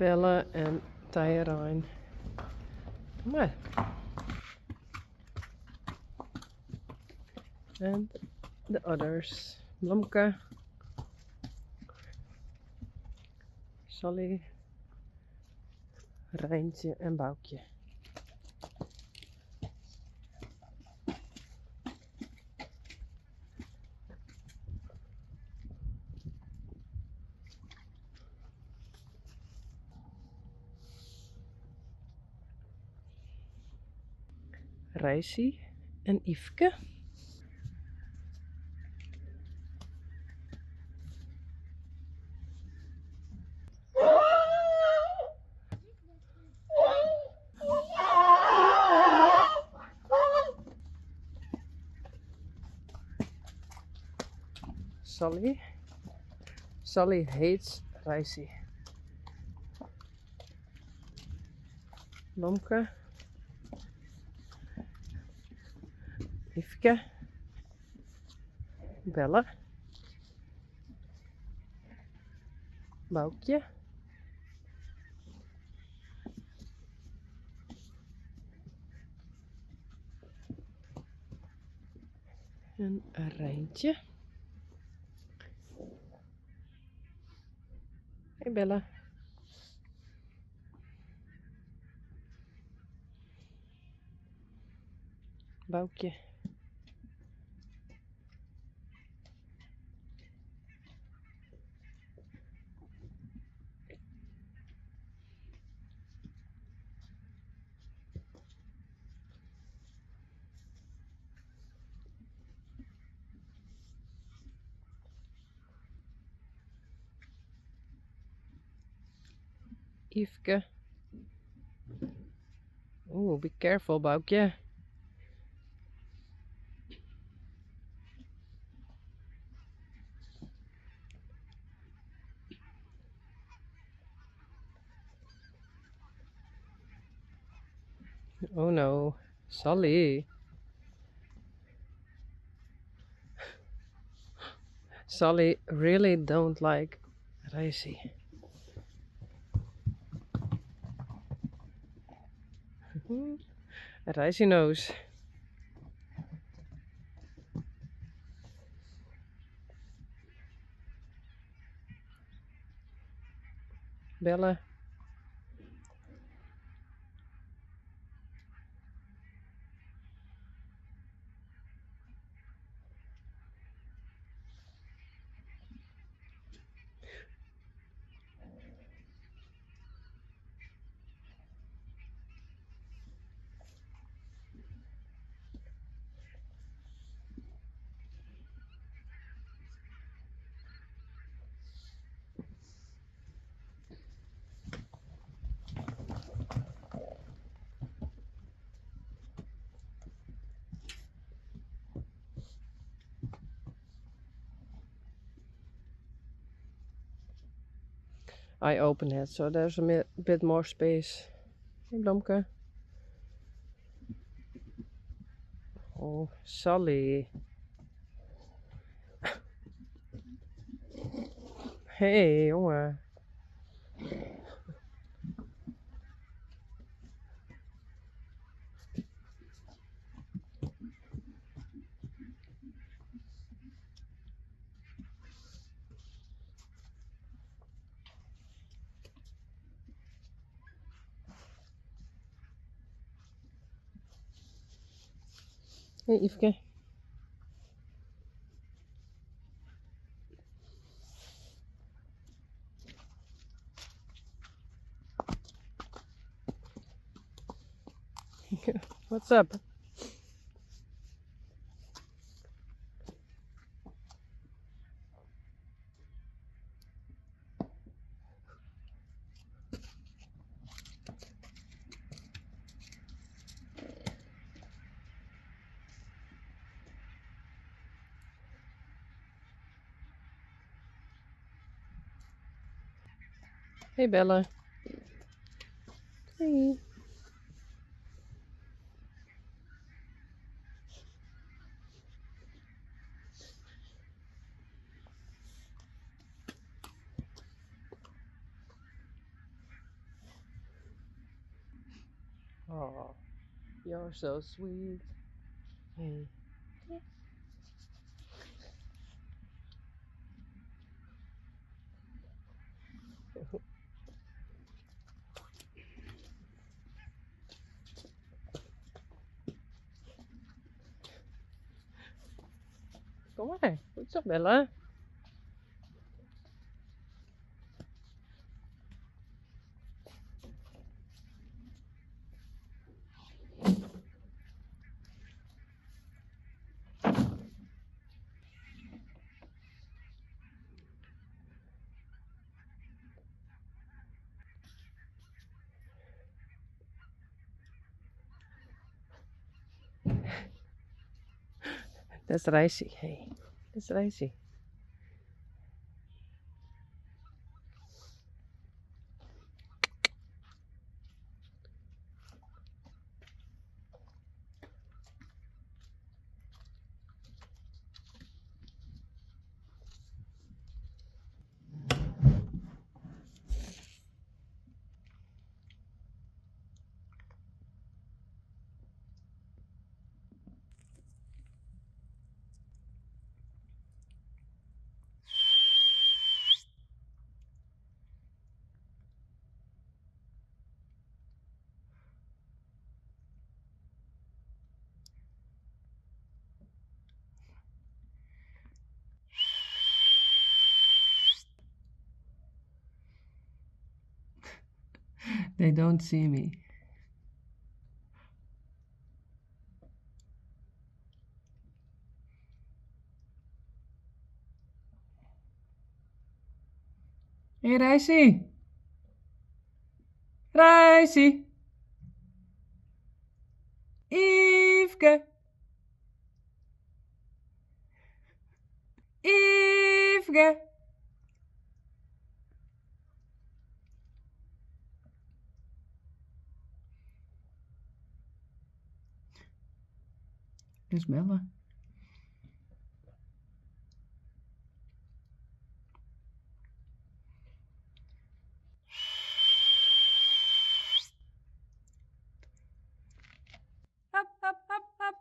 Bella en Tyrone. Kom maar. And the others. Blomke. Sally. Rijntje en Boukje. Rijsie en Yveske. Sally. Sally hates Rijsie. Blomke. Yveske. Bella. Boukje. En Rijntje. Hey Bella. Boukje. Yveske. Ooh, be careful, Boukje. Oh no, Sally. Sally really don't like Rijsie. Rijsie knows. Bella. I open it, so there's a bit more space. Hey, Blomke. Oh, Sally. Hey, jongen. Hey, Yveske. What's up? Hey, Bella. Hey. Oh, you're so sweet. Hey. Kom maar. Goed zo, Bella. Dat is Reisje. Hey. Dat is Reisje. They don't see me. Hey, Reisje. Reisje. Yveske. Yveske. Dat is Bella. Hop, hop, hop, hop.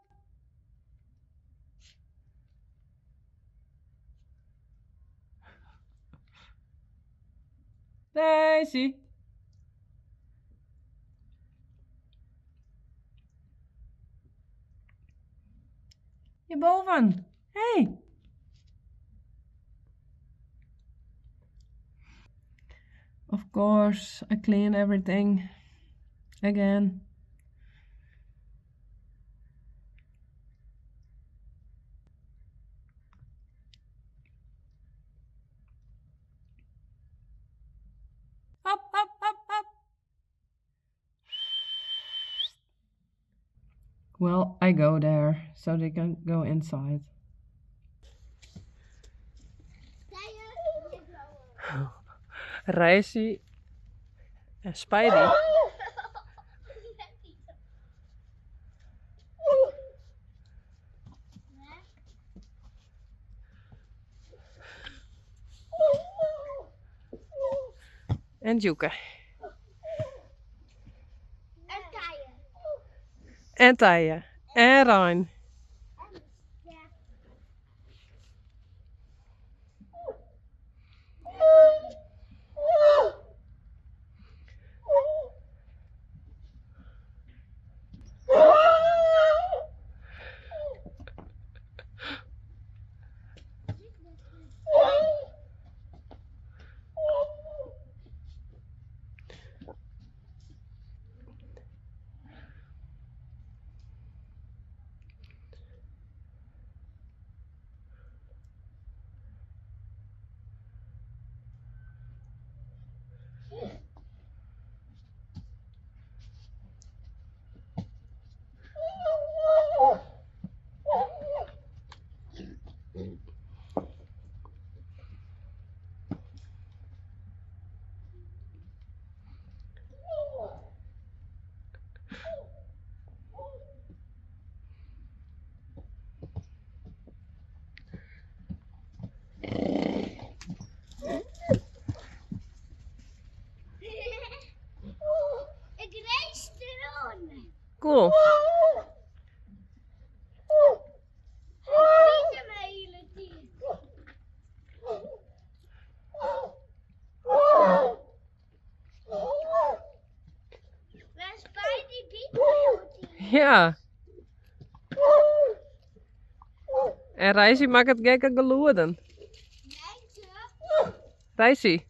Reisje. Hierboven. Hey. Of course, I clean everything again. Hop, hop, hop, hop. Well, I go there so they can go inside. Reisje en Spidey. En Joeke. En Taya. En Rijn. cool. Ja. En Reisi maakt het gekke geloeden. Reisi.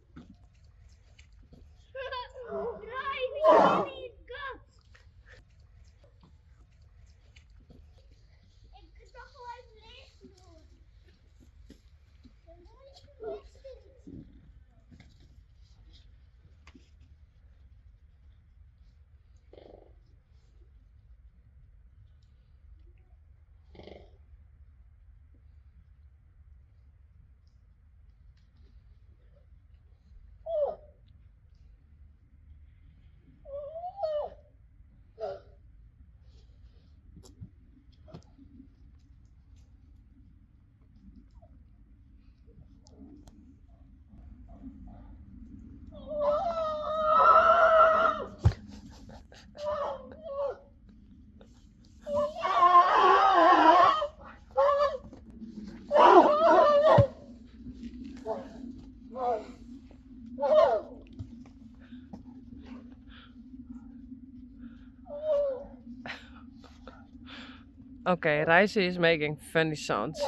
Okay, Reisi is making funny sounds.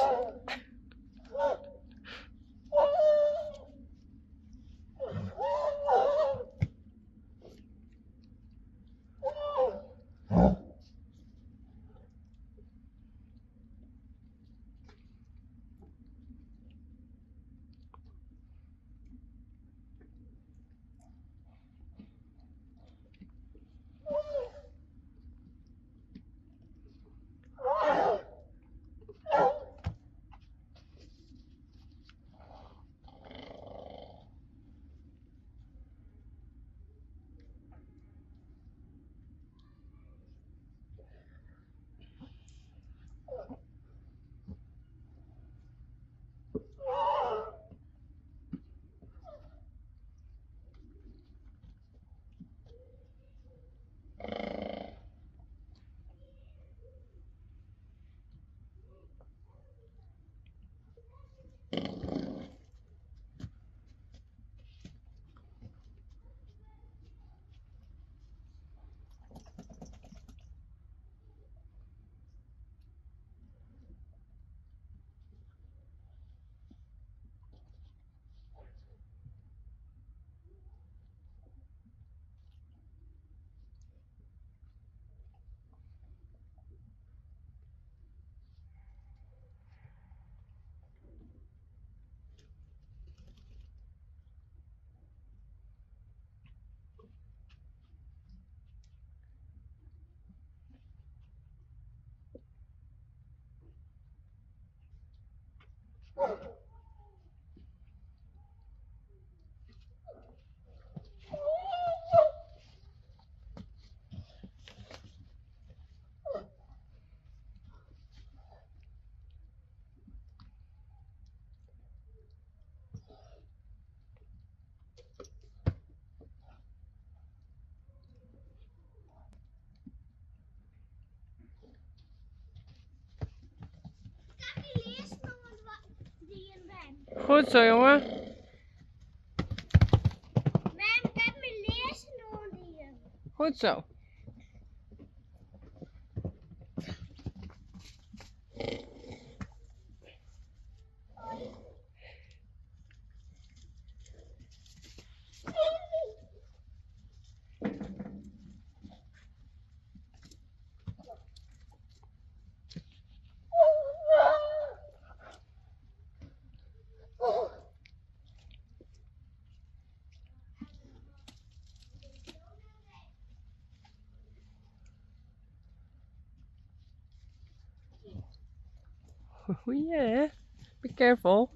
Goed zo, jongen. Mam, kan me lezen door hier. Goed zo. Oh yeah, be careful.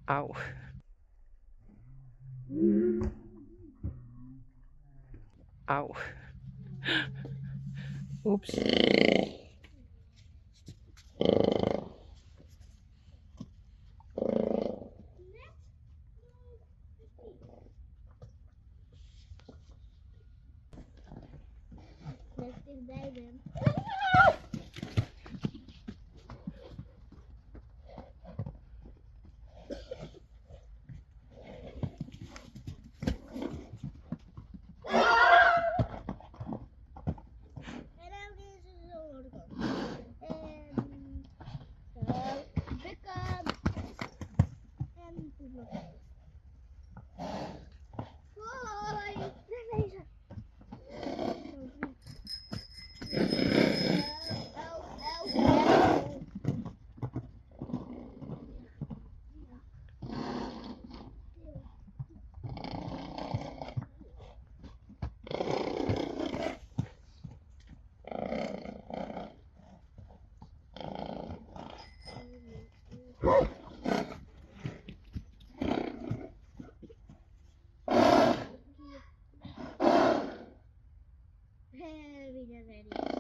Auw. Auw. Oeps. Net dichtbij ben. En ook deze is de onderkant. En zo, bukken. En poep nog eens. Hoi, naar deze. Weer ready.